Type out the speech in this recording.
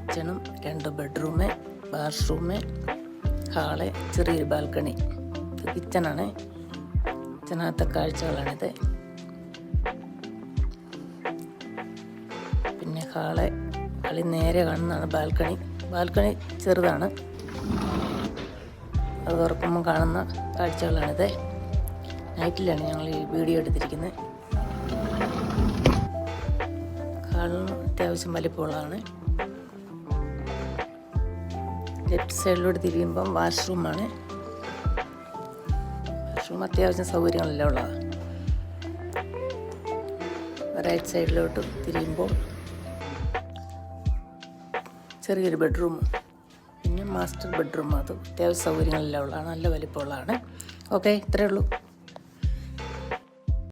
കിച്ചണും 2 bedroom, washroom, hall, ചെറിയൊരു balcony. ഇത് കിച്ചണാണ്. കിച്ചണകത്തെ കാഴ്ചകളാണിത്. പിന്നെ കളി നേരെ കാണുന്നതാണ് ബാൽക്കണി ചെറുതാണ്. അത് തുറക്കുമ്പോൾ കാണുന്ന കാഴ്ചകളാണിത്. നൈറ്റിലാണ് ഞങ്ങൾ ഈ വീഡിയോ എടുത്തിരിക്കുന്നത്. ഹാളിന് അത്യാവശ്യം വലിപ്പമുള്ളതാണ്. ലെഫ്റ്റ് സൈഡിലോട്ട് തിരിയുമ്പം വാഷ്റൂമാണ്. വാഷ്റൂം അത്യാവശ്യം സൗകര്യങ്ങളെല്ലാം ഉള്ളതാണ്. റൈറ്റ് സൈഡിലോട്ട് തിരിയുമ്പോൾ ചെറിയൊരു ബെഡ്റൂം, പിന്നെ മാസ്റ്റർ ബെഡ്റൂം. അത് അത്യാവശ്യം സൗകര്യങ്ങളെല്ലാം ഉള്ളതാണ്. നല്ല വലിപ്പമുള്ളതാണ്. ഓക്കെ, ഇത്രയേ ഉള്ളൂ.